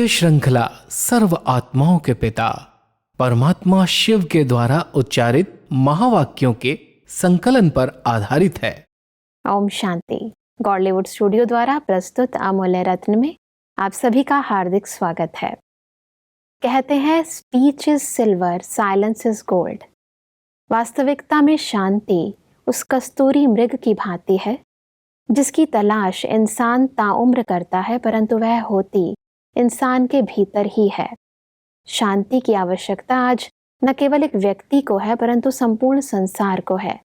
श्रृंखला सर्व आत्माओं के पिता परमात्मा शिव के द्वारा उच्चारित महावाक्यों के संकलन पर आधारित है। ओम शांति। गॉडलीवुड स्टूडियो द्वारा प्रस्तुत अमूल्य रत्न में आप सभी का हार्दिक स्वागत है। कहते हैं speech is silver, silence is gold. वास्तविकता में शांति उस कस्तूरी मृग की भांति है जिसकी तलाश इंसान ताउम्र करता है, परंतु वह होती इंसान के भीतर ही है। शांति की आवश्यकता आज न केवल एक व्यक्ति को है परंतु संपूर्ण संसार को है।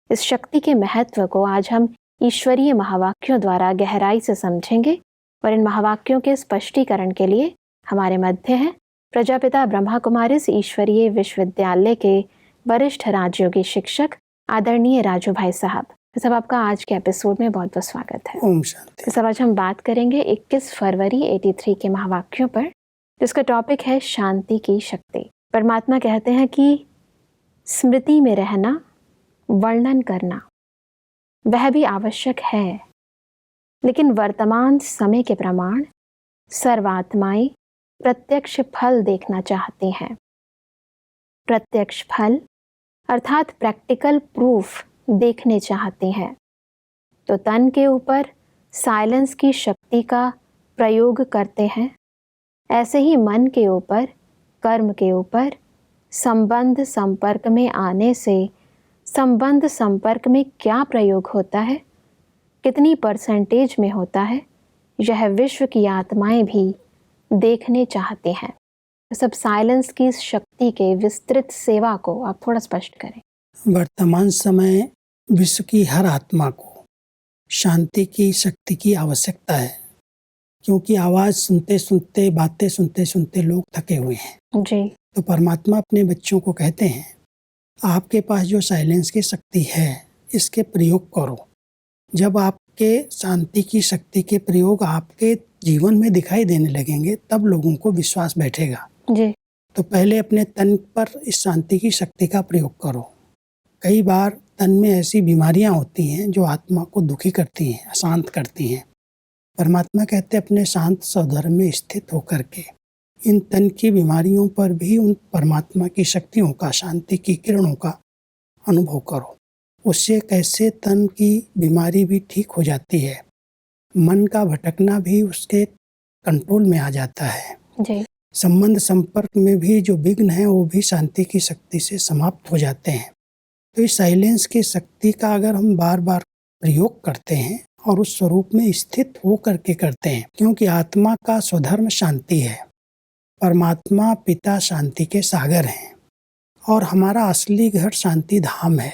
इस शक्ति के महत्व को आज हम ईश्वरीय महावाक्यों द्वारा गहराई से समझेंगे और इन महावाक्यों के स्पष्टीकरण के लिए हमारे मध्य हैं प्रजापिता ब्रह्मा कुमारीज ईश्वरीय विश्वविद्यालय के वरिष्ठ राजयोगी शिक्षक आदरणीय राजू भाई साहब। सब आपका आज के एपिसोड में बहुत बहुत स्वागत है। ओम शांति। सब आज हम बात करेंगे 21 फरवरी 83 के महावाक्यों पर, जिसका टॉपिक है शांति की शक्ति। परमात्मा कहते हैं कि स्मृति में रहना, वर्णन करना वह भी आवश्यक है, लेकिन वर्तमान समय के प्रमाण सर्वात्माएं प्रत्यक्ष फल देखना चाहती हैं। प्रत्यक्ष फल अर्थात प्रैक्टिकल प्रूफ देखने चाहते हैं, तो तन के ऊपर साइलेंस की शक्ति का प्रयोग करते हैं। ऐसे ही मन के ऊपर, कर्म के ऊपर संबंध संपर्क में आने से संबंध संपर्क में क्या प्रयोग होता है, कितनी परसेंटेज में होता है, यह विश्व की आत्माएं भी देखने चाहते हैं। सब साइलेंस की इस शक्ति के विस्तृत सेवा को आप थोड़ा स्पष्ट करें। वर्तमान समय विश्व की हर आत्मा को शांति की शक्ति की आवश्यकता है, क्योंकि आवाज़ सुनते सुनते, बातें सुनते सुनते लोग थके हुए हैं जी। तो परमात्मा अपने बच्चों को कहते हैं, आपके पास जो साइलेंस की शक्ति है इसके प्रयोग करो। जब आपके शांति की शक्ति के प्रयोग आपके जीवन में दिखाई देने लगेंगे तब लोगों को विश्वास बैठेगा जी। तो पहले अपने तन पर इस शांति की शक्ति का प्रयोग करो। कई बार तन में ऐसी बीमारियां होती हैं जो आत्मा को दुखी करती हैं, अशांत करती हैं। परमात्मा कहते अपने शांत स्वधर्म में स्थित होकर के इन तन की बीमारियों पर भी उन परमात्मा की शक्तियों का, शांति की किरणों का अनुभव करो। उससे कैसे तन की बीमारी भी ठीक हो जाती है, मन का भटकना भी उसके कंट्रोल में आ जाता है जी। संबंध संपर्क में भी जो विघ्न है वो भी शांति की शक्ति से समाप्त हो जाते हैं। तो इस साइलेंस की शक्ति का अगर हम बार बार प्रयोग करते हैं और उस स्वरूप में स्थित हो करके करते हैं, क्योंकि आत्मा का स्वधर्म शांति है। परमात्मा पिता शांति के सागर हैं और हमारा असली घर शांति धाम है।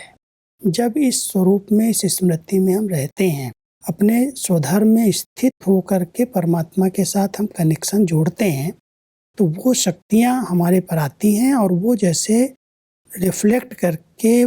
जब इस स्वरूप में, इस स्मृति में हम रहते हैं, अपने स्वधर्म में स्थित होकर के परमात्मा के साथ हम कनेक्शन जोड़ते हैं, तो वो शक्तियाँ हमारे पर आती हैं और वो जैसे रिफ्लेक्ट करके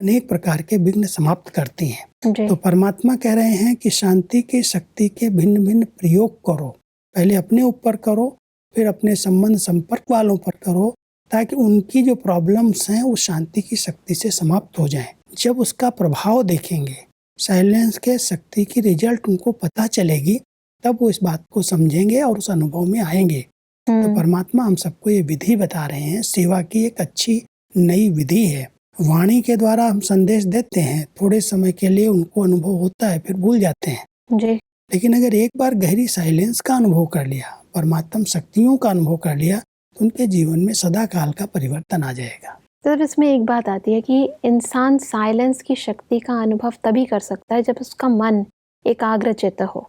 अनेक प्रकार के विघ्न समाप्त करती हैं। तो परमात्मा कह रहे हैं कि शांति की शक्ति के भिन्न भिन्न प्रयोग करो। पहले अपने ऊपर करो, फिर अपने संबंध संपर्क वालों पर करो, ताकि उनकी जो प्रॉब्लम्स हैं वो शांति की शक्ति से समाप्त हो जाएं। जब उसका प्रभाव देखेंगे, साइलेंस के शक्ति की रिजल्ट उनको पता चलेगी, तब वो इस बात को समझेंगे और उस अनुभव में आएंगे। तो परमात्मा हम सबको ये विधि बता रहे हैं। सेवा की एक अच्छी नई विधि है। वाणी के द्वारा हम संदेश देते हैं, थोड़े समय के लिए उनको अनुभव होता है, फिर भूल जाते हैं जी। लेकिन अगर एक बार गहरी साइलेंस का अनुभव कर लिया, परमात्मा शक्तियों का अनुभव कर लिया, तो उनके जीवन में सदा काल का परिवर्तन आ जाएगा। तो इसमें एक बात आती है कि इंसान साइलेंस की शक्ति का अनुभव तभी कर सकता है जब उसका मन एकाग्रचित्त हो,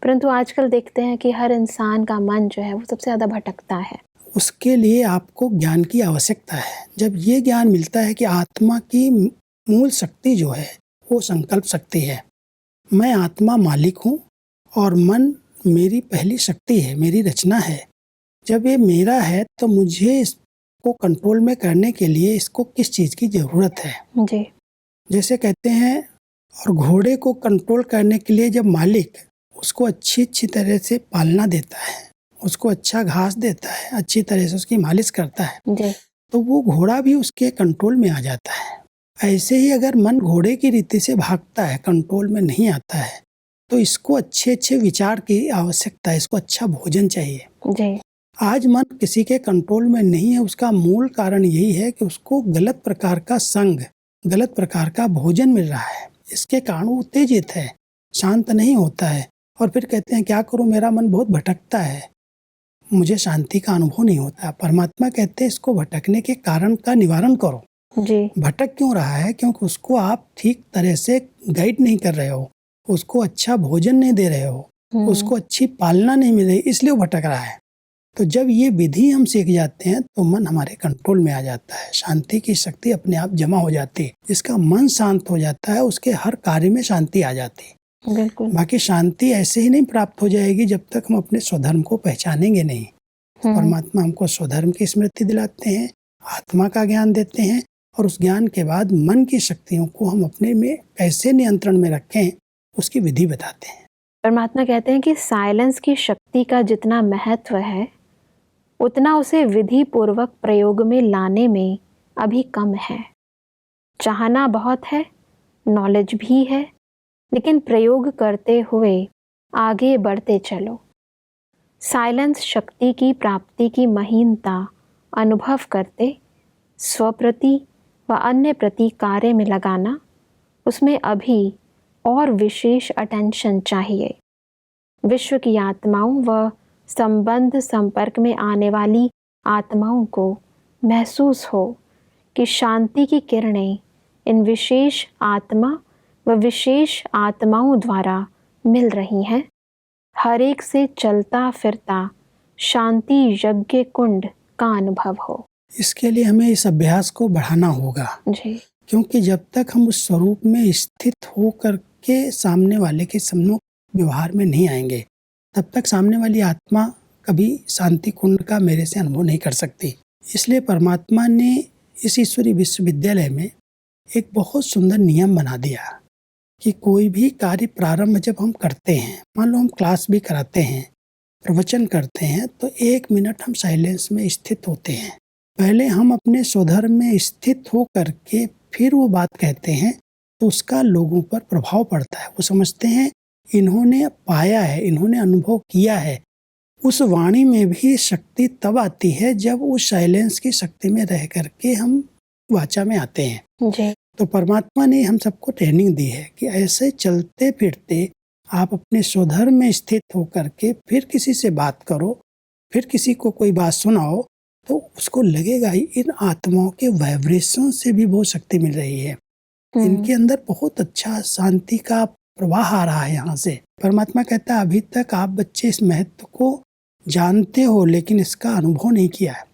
परंतु आजकल देखते हैं कि हर इंसान का मन जो है वो सबसे ज़्यादा भटकता है। उसके लिए आपको ज्ञान की आवश्यकता है। जब ये ज्ञान मिलता है कि आत्मा की मूल शक्ति जो है वो संकल्प शक्ति है, मैं आत्मा मालिक हूँ और मन मेरी पहली शक्ति है, मेरी रचना है। जब ये मेरा है तो मुझे इसको कंट्रोल में करने के लिए इसको किस चीज़ की ज़रूरत है जी। जैसे कहते हैं, और घोड़े को कंट्रोल करने के लिए जब मालिक उसको अच्छी तरह से पालना देता है, उसको अच्छा घास देता है, अच्छी तरह से उसकी मालिश करता है जी। तो वो घोड़ा भी उसके कंट्रोल में आ जाता है। ऐसे ही अगर मन घोड़े की रीति से भागता है, कंट्रोल में नहीं आता है, तो इसको अच्छे अच्छे विचार की आवश्यकता है, इसको अच्छा भोजन चाहिए। जी। आज मन किसी के कंट्रोल में नहीं है, उसका मूल कारण यही है कि उसको गलत प्रकार का संग, गलत प्रकार का भोजन मिल रहा है। इसके कारण वो उत्तेजित है, शांत नहीं होता है और फिर कहते हैं क्या करूं, मेरा मन बहुत भटकता है, मुझे शांति का अनुभव नहीं होता। परमात्मा कहते हैं इसको भटकने के कारण का निवारण करो। जी। भटक क्यों रहा है? क्योंकि उसको आप ठीक तरह से गाइड नहीं कर रहे हो, उसको अच्छा भोजन नहीं दे रहे हो, उसको अच्छी पालना नहीं मिल रही, इसलिए वो भटक रहा है। तो जब ये विधि हम सीख जाते हैं तो मन हमारे कंट्रोल में आ जाता है, शांति की शक्ति अपने आप जमा हो जाती है। जिसका मन शांत हो जाता है उसके हर कार्य में शांति आ जाती है। बिल्कुल। बाकी शांति ऐसे ही नहीं प्राप्त हो जाएगी जब तक हम अपने स्वधर्म को पहचानेंगे नहीं। परमात्मा हमको स्वधर्म की स्मृति दिलाते हैं, आत्मा का ज्ञान देते हैं और उस ज्ञान के बाद मन की शक्तियों को हम अपने में कैसे नियंत्रण में रखें उसकी विधि बताते हैं। परमात्मा कहते हैं कि साइलेंस की शक्ति का जितना महत्व है उतना उसे विधि पूर्वक प्रयोग में लाने में अभी कम है। चाहना बहुत है, नॉलेज भी है, लेकिन प्रयोग करते हुए आगे बढ़ते चलो। साइलेंस शक्ति की प्राप्ति की महीनता अनुभव करते स्वप्रति व अन्य प्रति कार्य में लगाना, उसमें अभी और विशेष अटेंशन चाहिए। विश्व की आत्माओं व संबंध संपर्क में आने वाली आत्माओं को महसूस हो कि शांति की किरणें इन विशेष आत्मा व विशेष आत्माओं द्वारा मिल रही हैं। हर एक से चलता फिरता शांति यज्ञ कुंड का अनुभव हो। इसके लिए हमें इस अभ्यास को बढ़ाना होगा जी। क्योंकि जब तक हम उस स्वरूप में स्थित हो करके सामने वाले के सम्मुख व्यवहार में नहीं आएंगे तब तक सामने वाली आत्मा कभी शांति कुंड का मेरे से अनुभव नहीं कर सकती। इसलिए परमात्मा ने इस ईश्वरीय विश्वविद्यालय में एक बहुत सुंदर नियम बना दिया कि कोई भी कार्य प्रारंभ जब हम करते हैं, मान लो हम क्लास भी कराते हैं, प्रवचन करते हैं, तो 1 मिनट हम साइलेंस में स्थित होते हैं। पहले हम अपने स्वधर्म में स्थित हो करके फिर वो बात कहते हैं तो उसका लोगों पर प्रभाव पड़ता है। वो समझते हैं इन्होंने पाया है, इन्होंने अनुभव किया है। उस वाणी में भी शक्ति तब आती है जब उस साइलेंस की शक्ति में रह करके हम वाचा में आते हैं। जी। तो परमात्मा ने हम सबको ट्रेनिंग दी है कि ऐसे चलते फिरते आप अपने स्वधर्म में स्थित होकर के फिर किसी से बात करो, फिर किसी को कोई बात सुनाओ तो उसको लगेगा इन आत्माओं के वाइब्रेशन से भी बहुत शक्ति मिल रही है, इनके अंदर बहुत अच्छा शांति का प्रवाह आ रहा है यहाँ से। परमात्मा कहता है अभी तक आप बच्चे इस महत्व को जानते हो लेकिन इसका अनुभव नहीं किया है।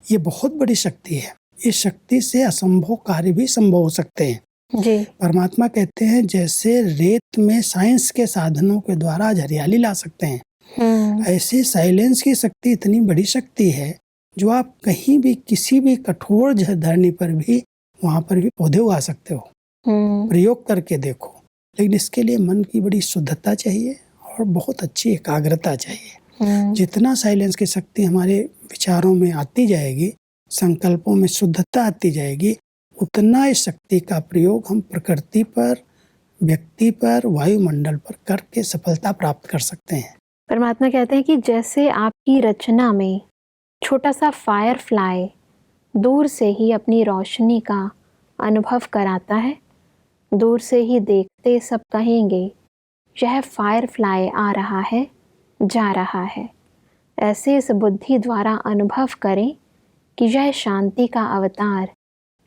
ये बहुत बड़ी शक्ति है, इस शक्ति से असंभव कार्य भी संभव हो सकते हैं। जी। परमात्मा कहते हैं जैसे रेत में साइंस के साधनों के द्वारा आज हरियाली ला सकते हैं, ऐसे साइलेंस की शक्ति इतनी बड़ी शक्ति है जो आप कहीं भी किसी भी कठोर धरनी पर भी वहां पर भी पौधे उगा सकते हो। प्रयोग करके देखो, लेकिन इसके लिए मन की बड़ी शुद्धता चाहिए और बहुत अच्छी एकाग्रता चाहिए। जितना साइलेंस की शक्ति हमारे विचारों में आती जाएगी, संकल्पों में शुद्धता आती जाएगी, उतना इस शक्ति का प्रयोग हम प्रकृति पर, व्यक्ति पर, वायुमंडल पर करके सफलता प्राप्त कर सकते हैं। परमात्मा कहते हैं कि जैसे आपकी रचना में छोटा सा फायर फ्लाई दूर से ही अपनी रोशनी का अनुभव कराता है, दूर से ही देखते सब कहेंगे यह फायर फ्लाई आ रहा है, जा रहा है। ऐसे इस बुद्धि द्वारा अनुभव करें कि यह शांति का अवतार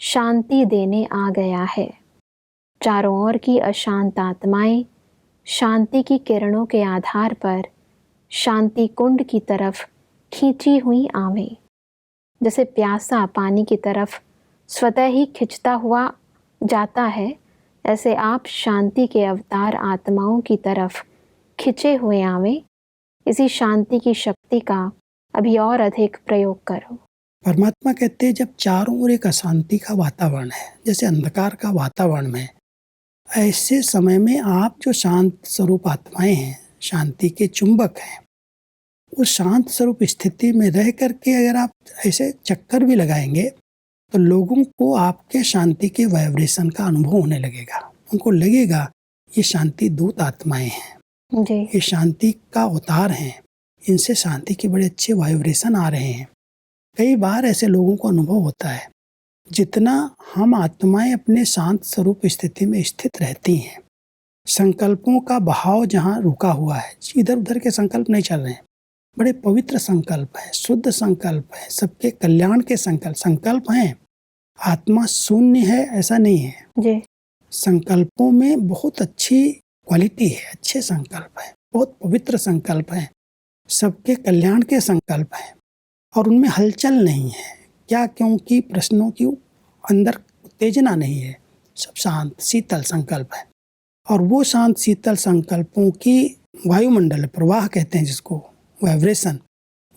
शांति देने आ गया है। चारों ओर की अशांत आत्माएं शांति की किरणों के आधार पर शांति कुंड की तरफ खींची हुई आवें। जैसे प्यासा पानी की तरफ स्वतः ही खिंचता हुआ जाता है, ऐसे आप शांति के अवतार आत्माओं की तरफ खिंचे हुए आवें। इसी शांति की शक्ति का अभी और अधिक प्रयोग करो। परमात्मा कहते हैं जब चारों ओर एक अशांति का वातावरण है, जैसे अंधकार का वातावरण में, ऐसे समय में आप जो शांत स्वरूप आत्माएं हैं, शांति के चुंबक हैं, उस शांत स्वरूप स्थिति में रह करके अगर आप ऐसे चक्कर भी लगाएंगे तो लोगों को आपके शांति के वाइब्रेशन का अनुभव होने लगेगा। उनको लगेगा ये शांति दूत आत्माएं हैं, जी। ये शांति का अवतार हैं, इनसे शांति के बड़े अच्छे वाइब्रेशन आ रहे हैं। कई बार ऐसे लोगों को अनुभव होता है, जितना हम आत्माएं अपने शांत स्वरूप स्थिति में स्थित रहती हैं, संकल्पों का बहाव जहाँ रुका हुआ है, इधर उधर के संकल्प नहीं चल रहे हैं, बड़े पवित्र संकल्प हैं, शुद्ध संकल्प हैं, सबके कल्याण के संकल्प हैं। आत्मा शून्य है ऐसा नहीं है जी। संकल्पों में बहुत अच्छी क्वालिटी है, अच्छे संकल्प हैं, बहुत पवित्र संकल्प हैं, सबके कल्याण के संकल्प हैं और उनमें हलचल नहीं है। क्या? क्योंकि प्रश्नों की अंदर उत्तेजना नहीं है, सब शांत शीतल संकल्प है। और वो शांत शीतल संकल्पों की वायुमंडल प्रवाह कहते हैं जिसको, वाइब्रेशन,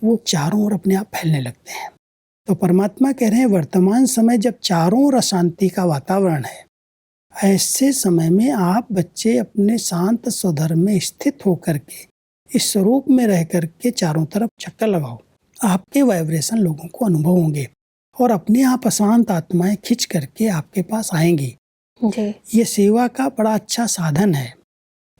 वो चारों ओर अपने आप फैलने लगते हैं। तो परमात्मा कह रहे हैं वर्तमान समय जब चारों ओर अशांति का वातावरण है, ऐसे समय में आप बच्चे अपने शांत स्वधर्म में स्थित होकर के इस स्वरूप में रह करके चारों तरफ चक्कर लगाओ। आपके वाइब्रेशन लोगों को अनुभव होंगे और अपने आप अशांत आत्माएं खिंच करके आपके पास आएंगी। जी। ये सेवा का बड़ा अच्छा साधन है।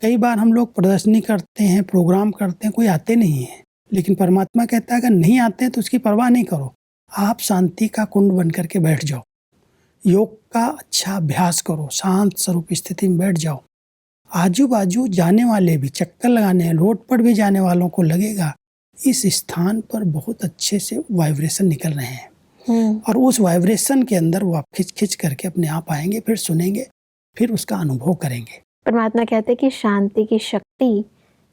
कई बार हम लोग प्रदर्शनी करते हैं, प्रोग्राम करते हैं, कोई आते नहीं है, लेकिन परमात्मा कहता है अगर नहीं आते हैं तो उसकी परवाह नहीं करो, आप शांति का कुंड बन करके बैठ जाओ, योग का अच्छा अभ्यास करो, शांत स्वरूप स्थिति में बैठ जाओ। आजू बाजू जाने वाले भी, चक्कर लगाने रोड पर भी जाने वालों को लगेगा इस स्थान पर बहुत अच्छे से वाइब्रेशन निकल रहे हैं और उस वाइब्रेशन के अंदर वो आप खिंच खिंच करके अपने आप आएंगे, फिर सुनेंगे, फिर उसका अनुभव करेंगे। परमात्मा कहते हैं कि शांति की शक्ति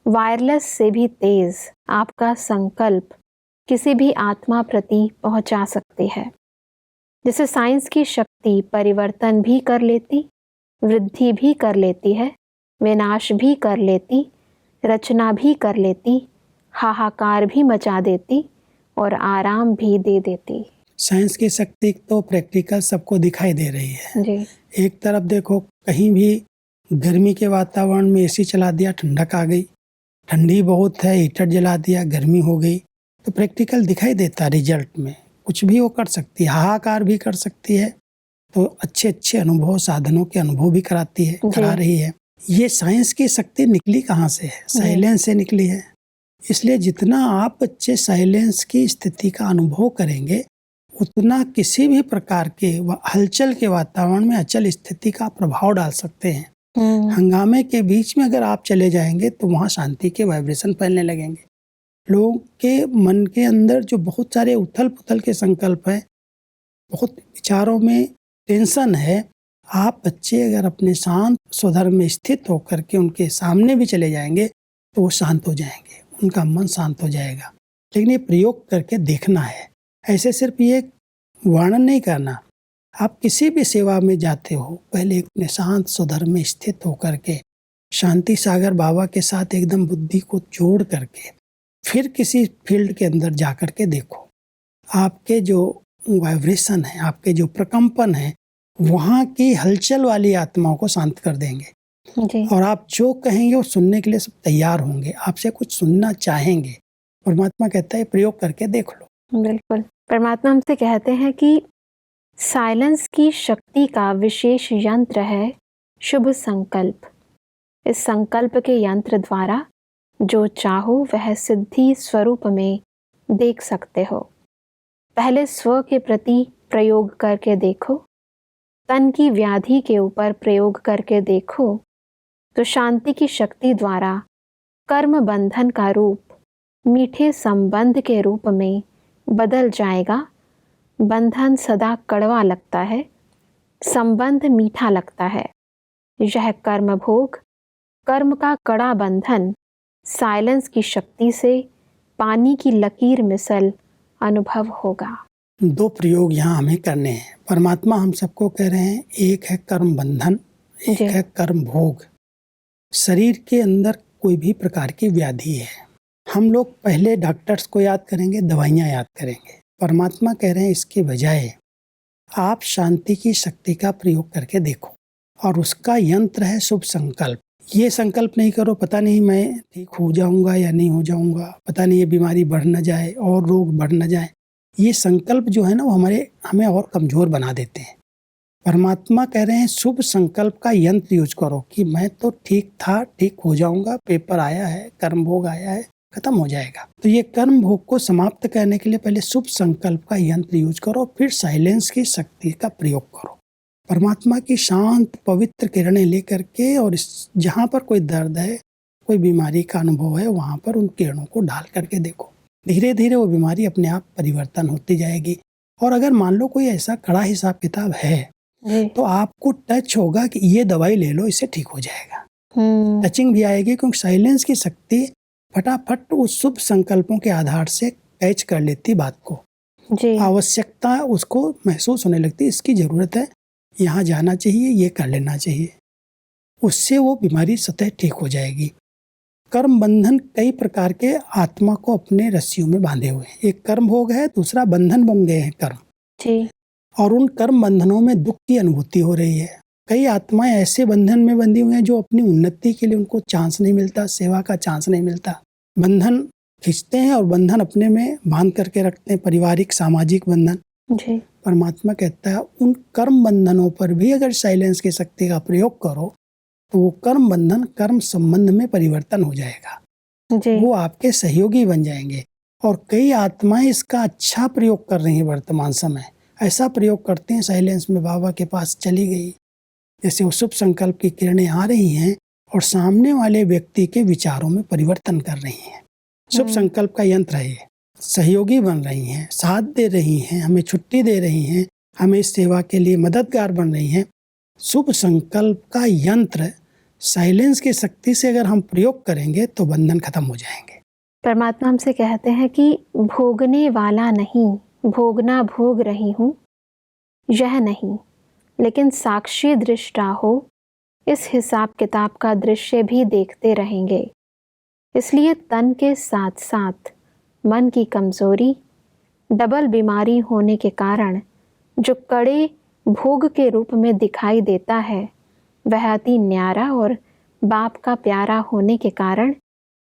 वायरलेस से भी तेज आपका संकल्प किसी भी आत्मा प्रति पहुंचा सकती है। जैसे साइंस की शक्ति परिवर्तन भी कर लेती, वृद्धि भी कर लेती है, विनाश भी कर लेती, रचना भी कर लेती, हाहाकार भी मचा देती और आराम भी दे देती। साइंस की शक्ति तो प्रैक्टिकल सबको दिखाई दे रही है जी। एक तरफ देखो, कहीं भी गर्मी के वातावरण में एसी चला दिया, ठंडक आ गई, ठंडी बहुत है, हीटर जला दिया, गर्मी हो गई, तो प्रैक्टिकल दिखाई देता रिजल्ट में। कुछ भी वो कर सकती है, हाहाकार भी कर सकती है, तो अच्छे अच्छे अनुभव, साधनों के अनुभव भी कराती है, करा रही है। ये साइंस की शक्ति निकली कहाँ से है? साइलेंस से निकली है। इसलिए जितना आप बच्चे साइलेंस की स्थिति का अनुभव करेंगे, उतना किसी भी प्रकार के हलचल के वातावरण में अचल स्थिति का प्रभाव डाल सकते हैं। हंगामे के बीच में अगर आप चले जाएंगे तो वहाँ शांति के वाइब्रेशन फैलने लगेंगे। लोगों के मन के अंदर जो बहुत सारे उथल पुथल के संकल्प हैं, बहुत विचारों में टेंशन है, आप बच्चे अगर अपने शांत स्वधर्म में स्थित होकर के उनके सामने भी चले जाएंगे तो वो शांत हो जाएंगे, उनका मन शांत हो जाएगा। लेकिन ये प्रयोग करके देखना है, ऐसे सिर्फ ये वर्णन नहीं करना। आप किसी भी सेवा में जाते हो, पहले अपने शांत स्वधर्म में स्थित होकर के शांति सागर बाबा के साथ एकदम बुद्धि को जोड़ करके फिर किसी फील्ड के अंदर जा कर के देखो। आपके जो वाइब्रेशन है, आपके जो प्रकंपन है, वहाँ की हलचल वाली आत्माओं को शांत कर देंगे जी। और आप जो कहेंगे वो सुनने के लिए सब तैयार होंगे, आपसे कुछ सुनना चाहेंगे। परमात्मा कहता है प्रयोग करके देख लो। बिल्कुल। परमात्मा हमसे कहते हैं कि साइलेंस की शक्ति का विशेष यंत्र है शुभ संकल्प। इस संकल्प के यंत्र द्वारा जो चाहो वह सिद्धि स्वरूप में देख सकते हो। पहले स्व के प्रति प्रयोग करके देखो, तन की व्याधि के ऊपर प्रयोग करके देखो, तो शांति की शक्ति द्वारा कर्म बंधन का रूप मीठे संबंध के रूप में बदल जाएगा। बंधन सदा कड़वा लगता है, संबंध मीठा लगता है। यह कर्म भोग, कर्म का कड़ा बंधन साइलेंस की शक्ति से पानी की लकीर मिसल अनुभव होगा। दो प्रयोग यहाँ हमें करने हैं। परमात्मा हम सबको कह रहे हैं, एक है कर्म बंधन, एक है कर्म भोग। शरीर के अंदर कोई भी प्रकार की व्याधि है, हम लोग पहले डॉक्टर्स को याद करेंगे, दवाइयाँ याद करेंगे। परमात्मा कह रहे हैं इसके बजाय आप शांति की शक्ति का प्रयोग करके देखो, और उसका यंत्र है शुभ संकल्प। ये संकल्प नहीं करो पता नहीं मैं ठीक हो जाऊंगा या नहीं हो जाऊंगा, पता नहीं ये बीमारी बढ़ न जाए और रोग बढ़ न जाए। ये संकल्प जो है ना वो हमें और कमज़ोर बना देते हैं। परमात्मा कह रहे हैं शुभ संकल्प का यंत्र यूज करो कि मैं तो ठीक था, ठीक हो जाऊंगा, पेपर आया है, कर्म भोग आया है, खत्म हो जाएगा। तो ये कर्म भोग को समाप्त करने के लिए पहले शुभ संकल्प का यंत्र यूज करो, फिर साइलेंस की शक्ति का प्रयोग करो। परमात्मा की शांत पवित्र किरणें लेकर के, और जहाँ पर कोई दर्द है, कोई बीमारी का अनुभव है, वहाँ पर उन किरणों को डाल करके देखो। धीरे धीरे वो बीमारी अपने आप परिवर्तन होती जाएगी। और अगर मान लो कोई ऐसा कड़ा हिसाब किताब है तो आपको टच होगा कि ये दवाई ले लो, इससे ठीक हो जाएगा। टचिंग भी आएगी, क्योंकि साइलेंस की शक्ति फटाफट उस शुभ संकल्पों के आधार से कैच कर लेती बात को। आवश्यकता उसको महसूस होने लगती, इसकी ज़रूरत है, यहाँ जाना चाहिए, ये कर लेना चाहिए। उससे वो बीमारी स्वतः ठीक हो जाएगी। कर्म बंधन कई प्रकार के आत्मा को अपने रस्सियों में बांधे हुए हैं। एक कर्म भोग है, दूसरा बंधन बन गए हैं कर्म जी। और उन कर्म बंधनों में दुख की अनुभूति हो रही है। कई आत्माएं ऐसे बंधन में बंधी हुई हैं जो अपनी उन्नति के लिए उनको चांस नहीं मिलता, सेवा का चांस नहीं मिलता। बंधन खींचते हैं और बंधन अपने में बांध करके रखते हैं, पारिवारिक सामाजिक बंधन जी। परमात्मा कहता है उन कर्म बंधनों पर भी अगर साइलेंस की शक्ति का प्रयोग करो तो वो कर्म बंधन कर्म संबंध में परिवर्तन हो जाएगा जी। वो आपके सहयोगी बन जाएंगे। और कई आत्माएं इसका अच्छा प्रयोग कर रही हैं वर्तमान समय। ऐसा प्रयोग करते हैं, साइलेंस में बाबा के पास चली गई, जैसे वो शुभ संकल्प की किरणें आ रही हैं और सामने वाले व्यक्ति के विचारों में परिवर्तन कर रही हैं। शुभ संकल्प का यंत्र है ये। सहयोगी बन रही हैं, साथ दे रही हैं, हमें छुट्टी दे रही हैं, हमें इस सेवा के लिए मददगार बन रही हैं। शुभ संकल्प का यंत्र साइलेंस की शक्ति से अगर हम प्रयोग करेंगे तो बंधन खत्म हो जाएंगे। परमात्मा हमसे कहते हैं कि भोगने वाला नहीं, भोगना भोग रही हूँ यह नहीं, लेकिन साक्षी दृष्टा हो इस हिसाब किताब का दृश्य भी देखते रहेंगे। इसलिए तन के साथ साथ मन की कमजोरी, डबल बीमारी होने के कारण जो कड़े भोग के रूप में दिखाई देता है वह अति न्यारा और बाप का प्यारा होने के कारण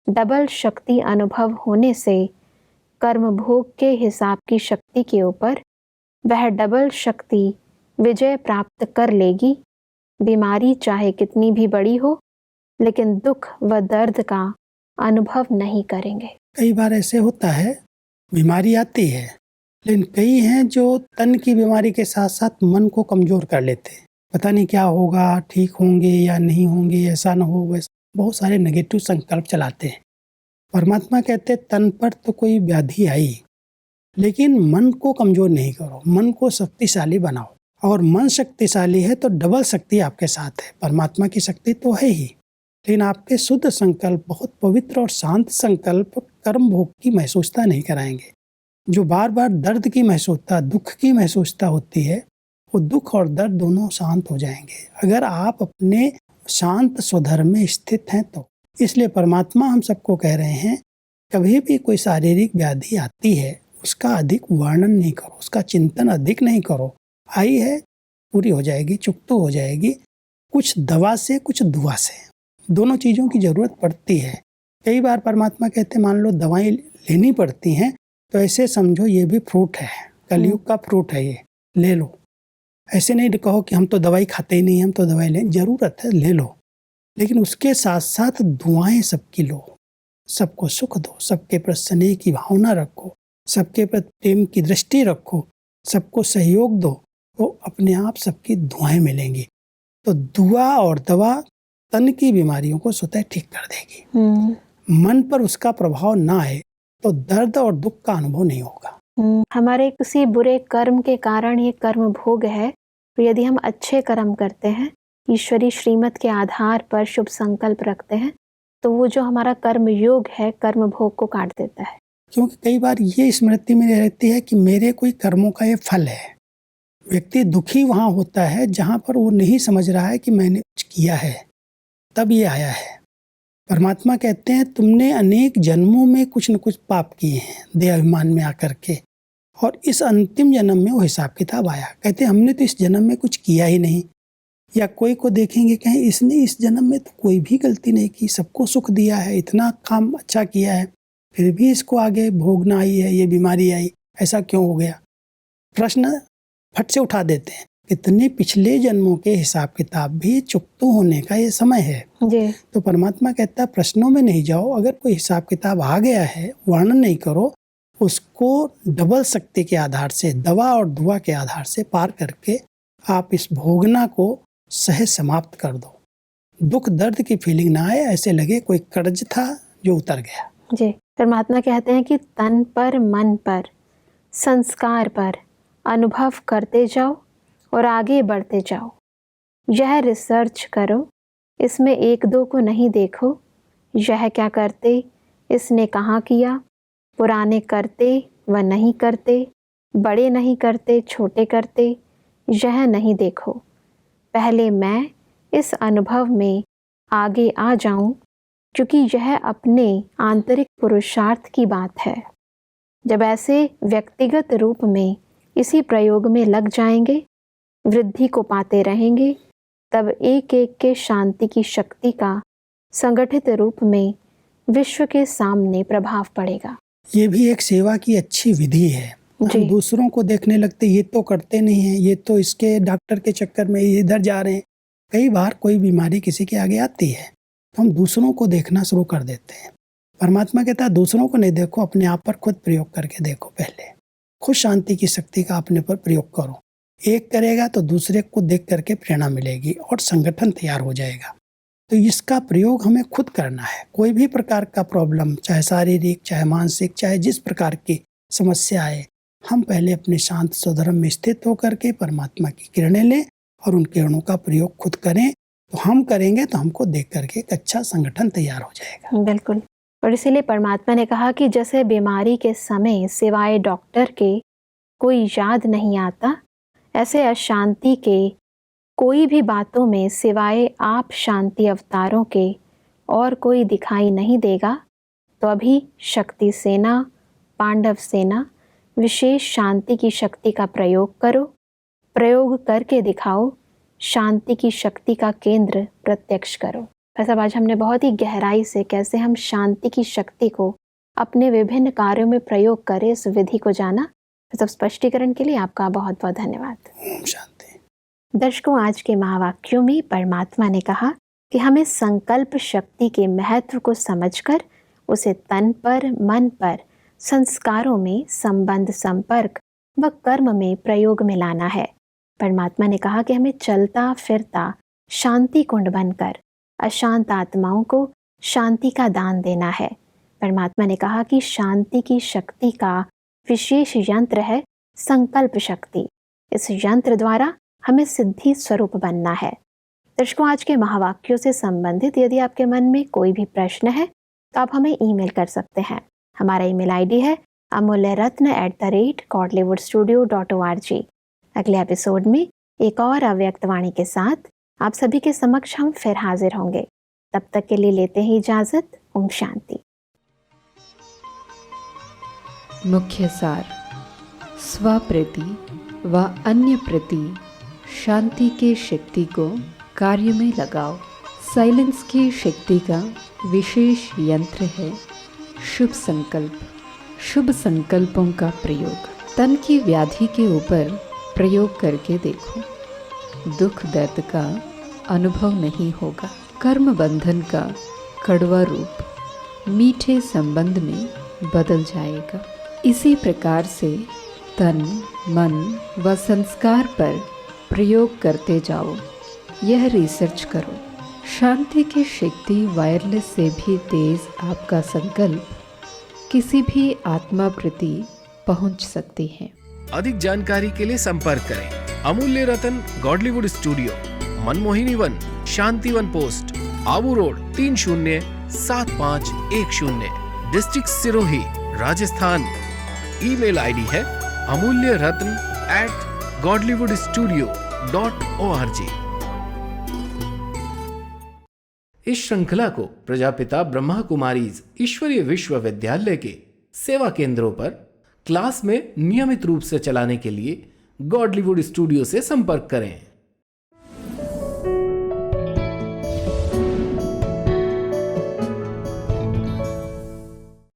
डबल शक्ति अनुभव होने से कर्म भोग के हिसाब की शक्ति के ऊपर वह डबल शक्ति विजय प्राप्त कर लेगी। बीमारी चाहे कितनी भी बड़ी हो, लेकिन दुख व दर्द का अनुभव नहीं करेंगे। कई बार ऐसे होता है, बीमारी आती है, लेकिन कई हैं जो तन की बीमारी के साथ साथ मन को कमजोर कर लेते हैं। पता नहीं क्या होगा, ठीक होंगे या नहीं होंगे, ऐसा न हो वैसा, बहुत सारे नेगेटिव संकल्प चलाते हैं। परमात्मा कहते हैं तन पर तो कोई व्याधि आई, लेकिन मन को कमजोर नहीं करो, मन को शक्तिशाली बनाओ। और मन शक्तिशाली है तो डबल शक्ति आपके साथ है। परमात्मा की शक्ति तो है ही, लेकिन आपके शुद्ध संकल्प, बहुत पवित्र और शांत संकल्प कर्म भोग की महसूसता नहीं कराएंगे। जो बार बार दर्द की महसूसता, दुख की महसूसता होती है, वो दुख और दर्द दोनों शांत हो जाएंगे अगर आप अपने शांत स्वधर्म में स्थित हैं तो। इसलिए परमात्मा हम सबको कह रहे हैं, कभी भी कोई शारीरिक व्याधि आती है उसका अधिक वर्णन नहीं करो, उसका चिंतन अधिक नहीं करो। आई है, पूरी हो जाएगी, चुकतो हो जाएगी। कुछ दवा से, कुछ दुआ से, दोनों चीज़ों की ज़रूरत पड़ती है। कई बार परमात्मा कहते मान लो दवाएं लेनी पड़ती हैं तो ऐसे समझो ये भी फ्रूट है, कलयुग का फ्रूट है, ये ले लो। ऐसे नहीं कहो कि हम तो दवाई खाते ही नहीं, हम तो दवाई लें, ज़रूरत है ले लो, लेकिन उसके साथ साथ दुआएं सबकी लो, सबको सुख दो, सबके प्रति स्नेह की भावना रखो, सबके प्रति प्रेम की दृष्टि रखो, सबको सहयोग दो, तो अपने आप सबकी दुआएं मिलेंगी। तो दुआ और दवा तन की बीमारियों को स्वतः ठीक कर देगी। मन पर उसका प्रभाव ना आए तो दर्द और दुख का अनुभव नहीं होगा। हमारे किसी बुरे कर्म के कारण ये कर्म भोग है, तो यदि हम अच्छे कर्म करते हैं, ईश्वरी श्रीमत के आधार पर शुभ संकल्प रखते हैं, तो वो जो हमारा कर्म योग है कर्म भोग को काट देता है। क्योंकि कई बार ये स्मृति में रहती है कि मेरे कोई कर्मों का ये फल है। व्यक्ति दुखी वहाँ होता है जहाँ पर वो नहीं समझ रहा है कि मैंने कुछ किया है, तब ये आया है। परमात्मा कहते हैं तुमने अनेक जन्मों में कुछ न कुछ पाप किए हैं देहाभिमान में आकर के, और इस अंतिम जन्म में वो हिसाब किताब आया। कहते हैं हमने तो इस जन्म में कुछ किया ही नहीं। या कोई को देखेंगे कहें इसने इस जन्म में तो कोई भी गलती नहीं की, सबको सुख दिया है, इतना काम अच्छा किया है, फिर भी इसको आगे भोगना आई है, ये बीमारी आई, ऐसा क्यों हो गया? प्रश्न फट से उठा देते हैं। कितने पिछले जन्मों के हिसाब किताब भी चुकता होने का ये समय है। जी। तो परमात्मा कहता है प्रश्नों में नहीं जाओ, अगर कोई हिसाब किताब आ गया है वर्णन नहीं करो, उसको डबल शक्ति के आधार से, दवा और दुआ के आधार से पार करके आप इस भोगना को सहज समाप्त कर दो। दुख दर्द की फीलिंग ना आए, ऐसे लगे कोई कर्ज था जो उतर गया। जी। परमात्मा कहते हैं कि तन पर, मन पर, संस्कार पर अनुभव करते जाओ और आगे बढ़ते जाओ। यह रिसर्च करो, इसमें एक दो को नहीं देखो। यह क्या करते, इसने कहाँ किया, पुराने करते व नहीं करते, बड़े नहीं करते, छोटे करते, यह नहीं देखो। पहले मैं इस अनुभव में आगे आ जाऊं, क्योंकि यह अपने आंतरिक पुरुषार्थ की बात है। जब ऐसे व्यक्तिगत रूप में इसी प्रयोग में लग जाएंगे, वृद्धि को पाते रहेंगे, तब एक एक के शांति की शक्ति का संगठित रूप में विश्व के सामने प्रभाव पड़ेगा। ये भी एक सेवा की अच्छी विधि है। हम दूसरों को देखने लगते, ये तो करते नहीं हैं, ये तो इसके डॉक्टर के चक्कर में इधर जा रहे हैं। कई बार कोई बीमारी किसी के आगे आती है तो हम दूसरों को देखना शुरू कर देते हैं। परमात्मा कहता है दूसरों को नहीं देखो, अपने आप पर खुद प्रयोग करके देखो। पहले खुद शांति की शक्ति का अपने पर प्रयोग करो। एक करेगा तो दूसरे को देख करके प्रेरणा मिलेगी और संगठन तैयार हो जाएगा। तो इसका प्रयोग हमें खुद करना है। कोई भी प्रकार का प्रॉब्लम, चाहे शारीरिक, चाहे मानसिक, चाहे जिस प्रकार की समस्या आए, हम पहले अपने शांत स्वधर्म में स्थित होकर के परमात्मा की किरणें लें और उन किरणों का प्रयोग खुद करें। तो हम करेंगे तो हमको देख करके एक अच्छा संगठन तैयार हो जाएगा। बिल्कुल। और इसीलिए परमात्मा ने कहा कि जैसे बीमारी के समय सिवाय डॉक्टर के कोई याद नहीं आता, ऐसे अशांति के कोई भी बातों में सिवाय आप शांति अवतारों के और कोई दिखाई नहीं देगा। तो अभी शक्ति सेना, पांडव सेना, विशेष शांति की शक्ति का प्रयोग करो, प्रयोग करके दिखाओ, शांति की शक्ति का केंद्र प्रत्यक्ष करो। ऐसा आज हमने बहुत ही गहराई से कैसे हम शांति की शक्ति को अपने विभिन्न कार्यों में प्रयोग करें, इस विधि को जाना। सब स्पष्टीकरण के लिए आपका बहुत बहुत धन्यवाद। शांति। दर्शकों, आज के महावाक्यों में परमात्मा ने कहा कि हमें संकल्प शक्ति के महत्व को समझकर उसे तन पर, मन पर, संस्कारों में, संबंध, संपर्क व कर्म में प्रयोग में लाना है। परमात्मा ने कहा कि हमें चलता फिरता शांति कुंड बनकर अशांत आत्माओं को शांति का दान देना है। परमात्मा ने कहा कि शांति की शक्ति का विशेष यंत्र है संकल्प शक्ति। इस यंत्र द्वारा हमें सिद्धि स्वरूप बनना है। दर्शकों, आज के महावाक्यों से संबंधित यदि आपके मन में कोई भी प्रश्न है तो आप हमें ईमेल कर सकते हैं। हमारा ईमेल आईडी है amulyaratna@godlywoodstudio.org। अगले एपिसोड में एक और अव्यक्त वाणी के साथ आप सभी के समक्ष हम फिर हाजिर होंगे। तब तक के लिए लेते हैं इजाजत। ओम शांति। मुख्य सार: स्वप्रति व अन्य प्रति शांति के शक्ति को कार्य में लगाओ। साइलेंस की शक्ति का विशेष यंत्र है शुभ संकल्प। शुभ संकल्पों का प्रयोग तन की व्याधि के ऊपर प्रयोग करके देखो। दुख दर्द का अनुभव नहीं होगा। कर्म बंधन का कड़वा रूप मीठे संबंध में बदल जाएगा। इसी प्रकार से तन, मन व संस्कार पर प्रयोग करते जाओ। यह रिसर्च करो। शांति की शक्ति वायरलेस से भी तेज आपका संकल्प किसी भी आत्मा प्रति पहुंच सकती है। अधिक जानकारी के लिए संपर्क करें Amulya Ratan, Godlywood studio, Manmohini Van, Shantivan post, Abu road, 307510, district Sirohi, Rajasthan. Email ID है amulyaratn@godlywoodstudio.org। इस श्रृंखला को प्रजापिता ब्रह्मा कुमारीज ईश्वरीय विश्वविद्यालय के सेवा केंद्रों पर क्लास में नियमित रूप से चलाने के लिए गॉडलीवुड स्टूडियो से संपर्क करें।